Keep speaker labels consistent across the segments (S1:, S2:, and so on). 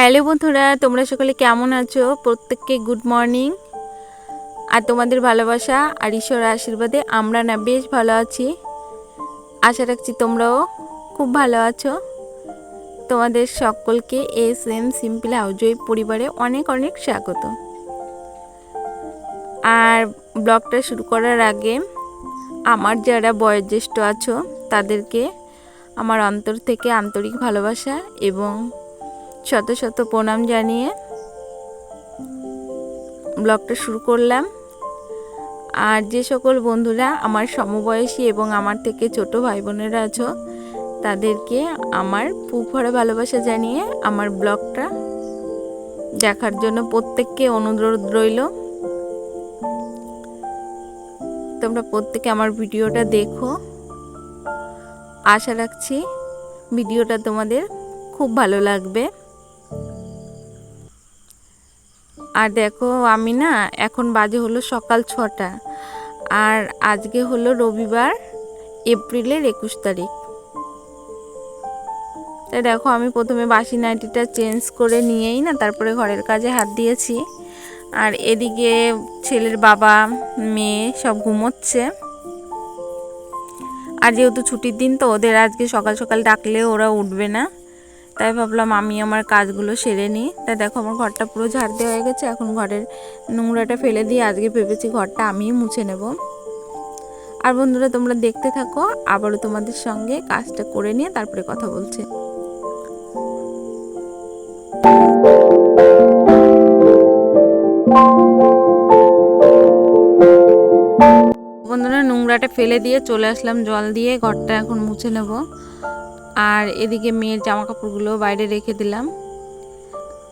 S1: Hello বন্ধুরা, তোমরা সকলে কেমন আছো? প্রত্যেককে গুড মর্নিং। আর তোমাদের ভালোবাসা আর ঈশ্বরের আশীর্বাদে আমরা না বেশ ভালো আছি। আশা রাখছি তোমরাও খুব ভালো আছো। তোমাদের সকলকে SM সিম্পল হাউজওয়াইফ পরিবারে অনেক অনেক স্বাগত। আর ব্লগটা শুরু করার আগে আমার যারা বয়োজ্যেষ্ঠ আছো তাদেরকে আমার অন্তর থেকে আন্তরিক ভালোবাসা এবং শত শত প্রণাম জানিয়ে ব্লগটা শুরু করলাম। আর যে সকল বন্ধুরা আমার সমবয়সী এবং আমার থেকে ছোট ভাই বোনেরা আছো তাদেরকে আমার বুক ভরা ভালোবাসা জানিয়ে আমার ব্লগটা দেখার জন্য প্রত্যেককে অনুরোধ রইল। তোমরা প্রত্যেকে আমার ভিডিওটা দেখো। আশা রাখছি ভিডিওটা তোমাদের খুব ভালো লাগবে। আর দেখো, আমি না এখন বাজে হলো সকাল 6টা, আর আজকে হলো রবিবার, এপ্রিলের 21 তারিখ। তাই দেখো, আমি প্রথমে বাসি নাইটিটা চেঞ্জ করে নিয়েই না তারপরে ঘরের কাজে হাত দিয়েছি। আর এদিকে ছেলের বাবা মেয়ে সব ঘুমোচ্ছে। আর যেহেতু ছুটির দিন তো ওদের আজকে সকাল সকাল ডাকলে ওরা উঠবে না, তাই ভাবলাম আমি আমার কাজগুলো সেরে নিই। তাই দেখো, আমার ঘরটা পুরো ঝাড় দেওয়া হয়ে গেছে। এখন ঘরের নোংরাটা ফেলে দিয়ে আজকে ভেবেছি ঘরটা আমিই মুছে নেব। আর বন্ধুরা, তোমরা দেখতে থাকো, আবারও তোমাদের সঙ্গে কাজটা করে নিয়ে তারপরে কথা বলছি। বন্ধুরা, নোংরাটা ফেলে দিয়ে চলে আসলাম জল দিয়ে, ঘরটা এখন মুছে নেব। আর এদিকে মেয়ের জামা কাপড়গুলো বাইরে রেখে দিলাম।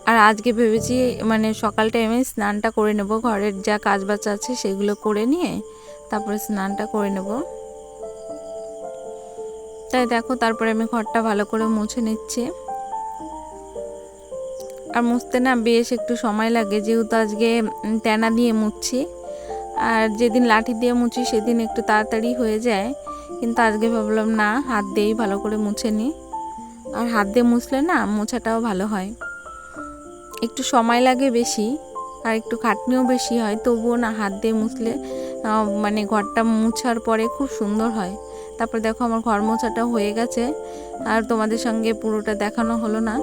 S1: আর আজকে ভেবেছি মানে সকাল টাইমে স্নানটা করে নেব, ঘরের যা কাজ বাজ আছে সেগুলো করে নিয়ে তারপরে স্নানটা করে নেব। তাই দেখো, তারপরে আমি ঘরটা ভালো করে মুছে নিচ্ছি। আর মুছতে না বেশ একটু সময় লাগে, যেহেতু আজকে তেনা দিয়ে মুছছি। আর যেদিন লাঠি দিয়ে মুছি সেদিন একটু তাড়াতাড়ি হয়ে যায়, কিন্তু আজকে ভাবলাম না, হাত দিয়েই ভালো করে মুছে নিই। আর হাত দিয়ে মুছলে না মোছাটাও ভালো হয়। একটু সময় লাগে বেশি আর একটু খাটনিও বেশি হয়, তবুও না হাত দিয়ে মুছলে মানে ঘরটা মুছার পরে খুব সুন্দর হয়। তারপর দেখো, আমার ঘর মোছাটা হয়ে গেছে। আর তোমাদের সঙ্গে পুরোটা দেখানো হলো না,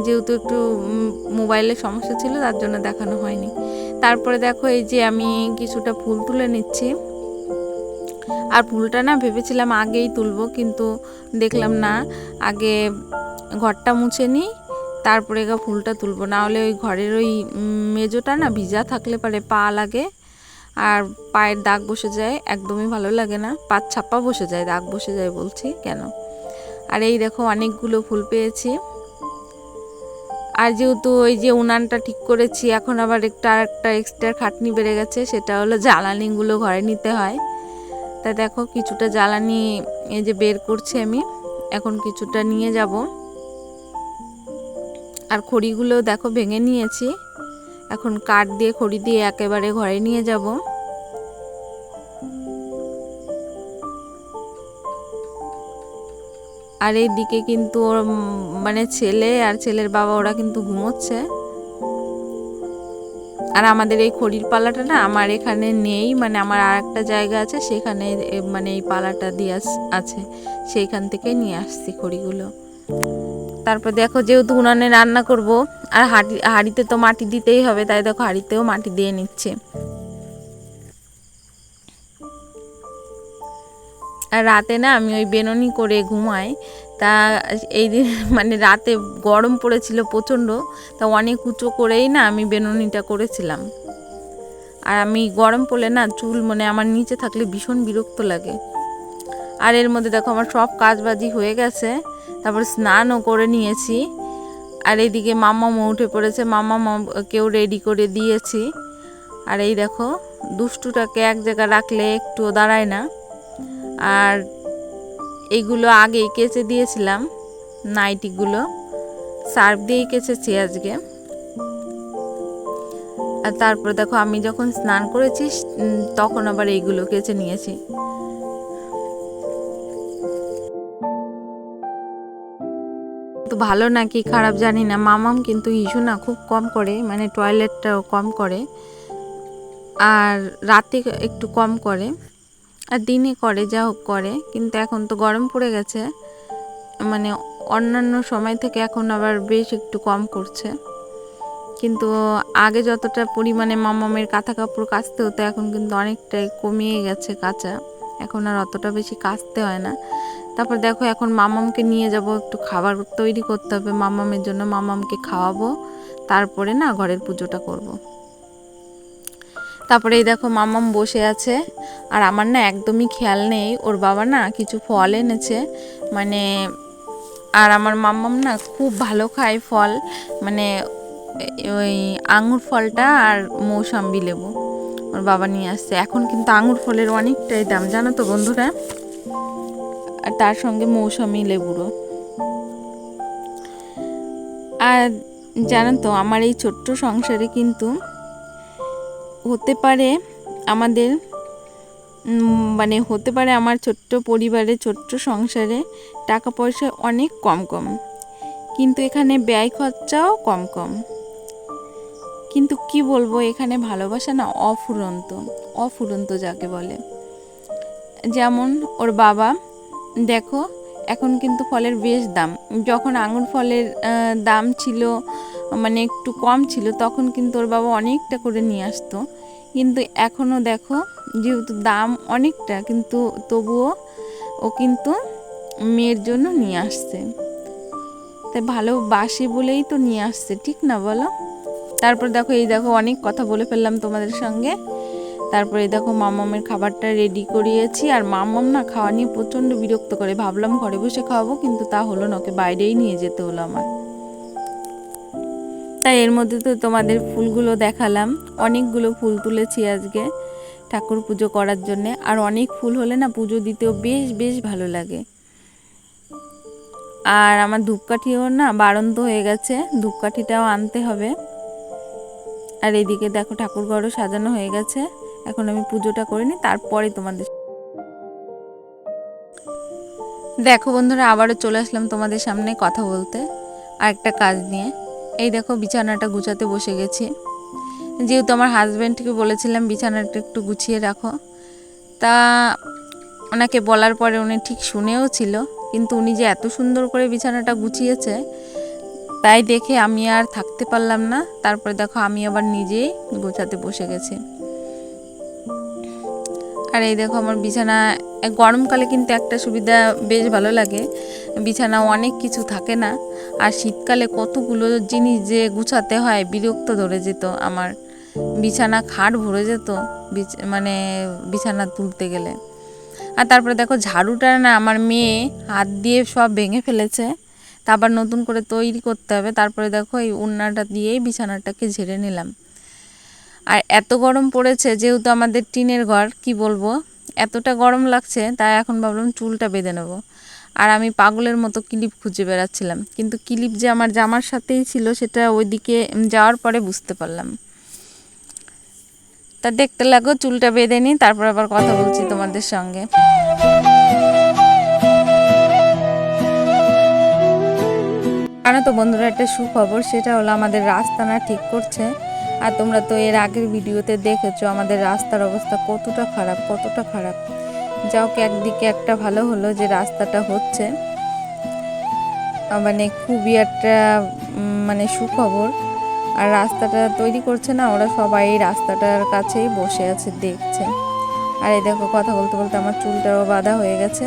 S1: যেহেতু একটু মোবাইলের সমস্যা ছিল তার জন্য দেখানো হয়নি। তারপরে দেখো, এই যে আমি কিছুটা ফুল তুলে নিচ্ছি। আর ফুলটা না ভেবেছিলাম আগেই তুলবো, কিন্তু দেখলাম না, আগে ঘরটা মুছে নিই তারপরে ফুলটা তুলবো। না হলে ওই ঘরের ওই মেজোটা না ভিজা থাকলে পরে পা লাগে আর পায়ের দাগ বসে যায়, একদমই ভালো লাগে না। পা ছাপা বসে যায়, দাগ বসে যায় বলছি কেন। আর এই দেখো, অনেকগুলো ফুল পেয়েছি। আর যেহেতু ওই যে উনানটা ঠিক করেছি, এখন আবার আরেকটা এক্সট্রা খাটনি বেড়ে গেছে, সেটা হলো জ্বালানিগুলো ঘরে নিতে হয়। তাই দেখো, কিছুটা জ্বালানি এই যে বের করছি আমি, এখন কিছুটা নিয়ে যাব। আর খড়িগুলো দেখো ভেঙে নিয়েছি, এখন কাঠ দিয়ে খড়ি দিয়ে একেবারে ঘরে নিয়ে যাব। আর এই দিকে কিন্তু ওর মানে ছেলে আর ছেলের বাবা ওরা কিন্তু ঘুমোচ্ছে। আর আমাদের এই খড়ির পালাটা না আমার এখানে নেই, মানে আমার আর একটা জায়গা আছে সেখানে মানে এই পালাটা দিয়ে আছে, সেইখান থেকে নিয়ে আসছি খড়িগুলো। তারপর দেখো, যেহেতু উনানে রান্না করব আর হাঁড়িতে তো মাটি দিতেই হবে, তাই দেখো হাঁড়িতেও মাটি দিয়ে নিচ্ছে। আর রাতে না আমি ওই বেনুনি করে ঘুমাই, তা এই দিন মানে রাতে গরম পড়েছিল প্রচণ্ড, তা অনেক উঁচু করেই না আমি বেনুনিটা করেছিলাম। আর আমি গরম পড়লে না চুল মানে আমার নিচে থাকলে ভীষণ বিরক্ত লাগে। আর এর মধ্যে দেখো আমার সব কাজবাজি হয়ে গেছে, তারপর স্নানও করে নিয়েছি। আর এইদিকে মাম্মা উঠে পড়েছে, কেউ রেডি করে দিয়েছি। আর এই দেখো, দুষ্টুটাকে এক জায়গায় রাখলে একটুও দাঁড়ায় না। আর এইগুলো আগেই কেচে দিয়েছিলাম, নাইটিগুলো সার্ফ দিয়েই কেচেছি আজকে। আর তারপরে দেখো, আমি যখন স্নান করেছি তখন আবার এইগুলো কেচে নিয়েছি। তো ভালো নাকি খারাপ জানি না, মামাম কিন্তু ইস্যু না খুব কম করে, মানে টয়লেটটাও কম করে, আর রাতে একটু কম করে, আর দিনে করে, যা হোক করে। কিন্তু এখন তো গরম পড়ে গেছে, মানে অন্যান্য সময় থেকে এখন আবার বেশ একটু কম করছে। কিন্তু আগে যতটা পরিমাণে মামামের কাঁথা কাপড় কাচতে হতো এখন কিন্তু অনেকটাই কমিয়ে গেছে কাচা, এখন আর অতটা বেশি কাচতে হয় না। তারপর দেখো এখন মামামকে নিয়ে যাব, একটু খাবার তৈরি করতে হবে মামামের জন্য, মামামকে খাওয়াবো, তারপরে না ঘরের পুজোটা করব। তারপরে এই দেখো মামাম বসে আছে, আর আমার না একদমই খেয়াল নেই, ওর বাবা না কিছু ফল এনেছে, মানে আর আমার মামাম না খুব ভালো খায় ফল, মানে ওই আঙুর ফলটা আর মৌসম্বি লেবু ওর বাবা নিয়ে আসছে। এখন কিন্তু আঙুর ফলের অনেকটাই দাম জানো তো বন্ধুরা, আর তার সঙ্গে মৌসুমী লেবুরও। আর জানেন তো আমার এই ছোট্ট সংসারে কিন্তু হতে পারে আমাদের মানে হতে পারে আমার ছোট্ট পরিবারে, ছোট্ট সংসারে টাকা পয়সা অনেক কম কম, কিন্তু এখানে ব্যয় খরচাও কম কম। কিন্তু কি বলবো, এখানে ভালোবাসা না অফুরন্ত, অফুরন্ত যাকে বলে। যেমন ওর বাবা দেখো এখন কিন্তু ফলের বেশ দাম, যখন আঙুর ফলের দাম ছিল মানে একটু কম ছিল তখন কিন্তু ওর বাবা অনেকটা করে নিয়ে আসতো, কিন্তু এখনও দেখো যেহেতু দাম অনেকটা, কিন্তু তবুও ও কিন্তু মেয়ের জন্য নিয়ে আসছে, তাই ভালোবাসি বলেই তো নিয়ে আসছে, ঠিক না বলো? তারপর দেখো এই দেখো অনেক কথা বলে ফেললাম তোমাদের সঙ্গে। তারপরে দেখো মামামের খাবারটা রেডি করিয়েছি, আর মামাম না খাওয়া নিয়ে প্রচণ্ড বিরক্ত করে, ভাবলাম ঘরে বসে খাওয়াবো কিন্তু তা হলো না, ওকে বাইরেই নিয়ে যেতে হলো আমার। তাই এর মধ্যে তো তোমাদের ফুলগুলো দেখালাম, অনেকগুলো ফুল তুলেছি আজকে ঠাকুর পুজো করার জন্যে, আর অনেক ফুল হলে না পুজো দিতেও বেশ বেশ ভালো লাগে। আর আমার ধূপকাঠিও না বাড়ন্ত হয়ে গেছে, ধূপকাঠিটাও আনতে হবে। আর এদিকে দেখো ঠাকুর ঘরও সাজানো হয়ে গেছে, এখন আমি পুজোটা করে নিই, তারপরে তোমাদের দেখো বন্ধুরা আবারও চলে আসলাম তোমাদের সামনে কথা বলতে আর একটা কাজ নিয়ে। এই দেখো বিছানাটা গুছাতে বসে গেছি, যেহেতু আমার হাজব্যান্ডকে বলেছিলাম বিছানাটা একটু গুছিয়ে রাখো, তা ওনাকে বলার পরে উনি ঠিক শুনেও ছিল, কিন্তু উনি যে এত সুন্দর করে বিছানাটা গুছিয়েছে তাই দেখে আমি আর থাকতে পারলাম না। তারপরে দেখো আমি আবার নিজেই গোছাতে বসে গেছি। আর এই দেখো আমার বিছানা, গরমকালে কিন্তু একটা সুবিধা বেশ ভালো লাগে, বিছানা অনেক কিছু থাকে না, আর শীতকালে কতগুলো জিনিস যে গুছাতে হয় বিরক্ত ধরে যেত আমার, বিছানা খাট ভরে যেত মানে বিছানা তুলতে গেলে। আর তারপরে দেখো ঝাড়ুটা না আমার মেয়ে হাত দিয়ে সব ভেঙে ফেলেছে, তা আবার নতুন করে তৈরি করতে হবে। তারপরে দেখো এই উন্নাটা দিয়েই বিছানাটাকে ঝেড়ে নিলাম। আর এত গরম পড়েছে, যেহেতু আমাদের টিনের ঘর, কি বলবো এতটা গরম লাগছে, তাই এখন ভাবলাম চুলটা বেঁধে নেব। আর আমি পাগলের মতো ক্লিপ খুঁজে বেড়াচ্ছিলাম, কিন্তু ক্লিপ যে আমার জামার সাথেই ছিল সেটা ওইদিকে যাওয়ার পরে বুঝতে পারলাম। তা দেখতে লাগো, চুলটা বেঁধে নিই, তারপর আবার কথা বলছি তোমাদের সঙ্গে। জানো তো বন্ধুরা একটা সুখবর, সেটা হলো আমাদের রাস্তা না ঠিক করছে। আর তোমরা তো এর আগের ভিডিওতে দেখেছো আমাদের রাস্তার অবস্থা কতটা খারাপ, কতটা খারাপ। যাও একদিকে একটা ভালো হলো যে রাস্তাটা হচ্ছে, মানে খুবই একটা মানে সুখবর। আর রাস্তাটা তৈরি করছে না, ওরা সবাই এই রাস্তাটার কাছেই বসে আছে দেখছে। আর এই দেখো কথা বলতে বলতে আমার চুলটাও বাঁধা হয়ে গেছে।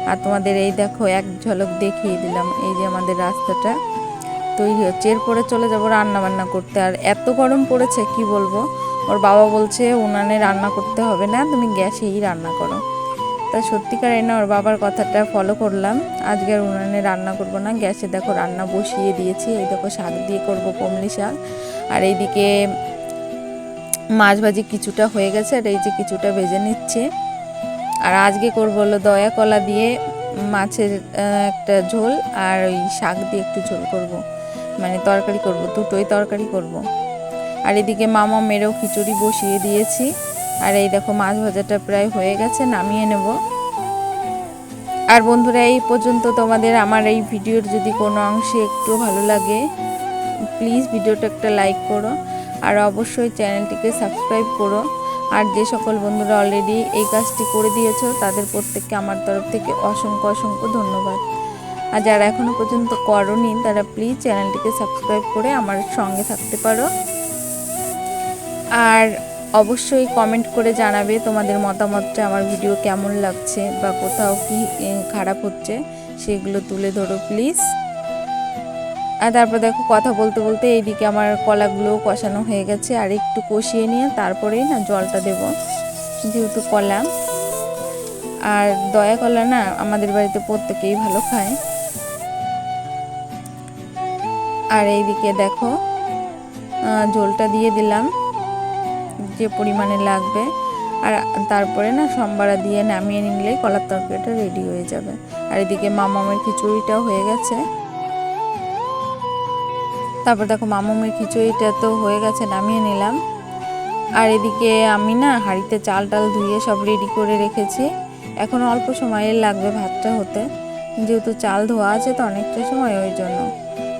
S1: আর তোমাদের এই দেখো এক ঝলক দেখিয়ে দিলাম, এই যে আমাদের রাস্তাটা তৈরি হচ্ছে। এরপরে চলে যাবো রান্না বান্না করতে, আর এত গরম পড়েছে কি বলবো। ওর বাবা বলছে উনানে রান্না করতে হবে না, তুমি গ্যাসেই রান্না করো। তা সত্যিকারে না ওর বাবার কথাটা ফলো করলাম, আজকে আর উনানে রান্না করব না, গ্যাসে দেখো রান্না বসিয়ে দিয়েছি। এই দেখো শাক দিয়ে করব কমলি শাক, আর এইদিকে মাছ ভাজি কিছুটা হয়ে গেছে, আর এই যে কিছুটা ভেজে নিচ্ছে। আর আজকে করবো হলো দয়া কলা দিয়ে মাছের একটা ঝোল, আর ওই শাক দিয়ে একটু ঝোল করব, মানে তরকারি করব, দুটোই তরকারি করব। আর এদিকে মামা মেরেও খিচুড়ি বসিয়ে দিয়েছি। আর এই দেখো মাছ ভাজাটা প্রায় হয়ে গেছে, নামিয়ে নেব। আর বন্ধুরা, এই পর্যন্ত তোমাদের আমার এই ভিডিওর যদি কোনো অংশে একটু ভালো লাগে, প্লিজ ভিডিওটা একটা লাইক করো আর অবশ্যই চ্যানেলটিকে সাবস্ক্রাইব করো। আর যে সকল বন্ধুরা অলরেডি এই কাজটি করে দিয়েছো তাদের প্রত্যেককে আমার তরফ থেকে অসংখ্য অসংখ্য ধন্যবাদ। আর যারা এখনও পর্যন্ত করোনি তারা প্লিজ চ্যানেলটিকে সাবস্ক্রাইব করে আমার সঙ্গে থাকতে পারো। আর অবশ্যই কমেন্ট করে জানাবে তোমাদের মতামতটা, আমার ভিডিও কেমন লাগছে বা কোথাও কি খারাপ হচ্ছে সেগুলো তুলে ধরো প্লিজ। আর তারপর দেখো কথা বলতে বলতে এইদিকে আমার কলাগুলো কষানো হয়ে গেছে, আর একটু কষিয়ে নিয়ে তারপরেই না জলটা দেব, যেহেতু কলা আর দয়া কলা না আমাদের বাড়িতে প্রত্যেকেই ভালো খায়। আর এইদিকে দেখো ঝোলটা দিয়ে দিলাম যে পরিমাণে লাগবে, আর তারপরে না সম্বারা দিয়ে নামিয়ে নিলেই কলার তরকারিটা রেডি হয়ে যাবে। আর এদিকে মামামের খিচুড়িটাও হয়ে গেছে। তারপর দেখো মামামের খিচুড়িটা তো হয়ে গেছে, নামিয়ে নিলাম। আর এদিকে আমি না হাঁড়িতে চাল টাল ধুয়ে সব রেডি করে রেখেছি, এখন অল্প সময় লাগবে ভাতটা হতে, যেহেতু চাল ধোয়া আছে তো অনেকটা সময় ওই জন্য।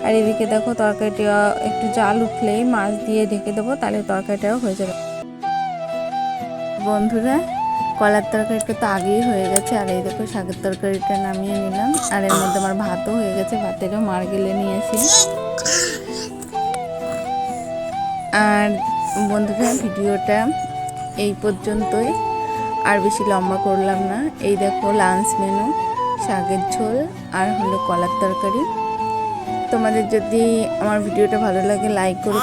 S1: আর এদিকে দেখো তরকারিটা একটু জাল উঠলেই মাছ দিয়ে ঢেকে দেবো, তাহলে তরকারিটাও হয়ে যাবে। বন্ধুরা, কলার তরকারিটা তো আগেই হয়ে গেছে, আর এই দেখো শাকের তরকারিটা নামিয়ে নিলাম। আর এর মধ্যে আমার ভাতও হয়ে গেছে, ভাতেরও মার গেলে নিয়েছি। আর বন্ধুরা, ভিডিওটা এই পর্যন্তই, আর বেশি লম্বা করলাম না। এই দেখো লাঞ্চ মেনু, শাকের ঝোল আর হলো কলার তরকারি। তোমাদের যদি আমার ভিডিওটা ভালো লাগে লাইক করো।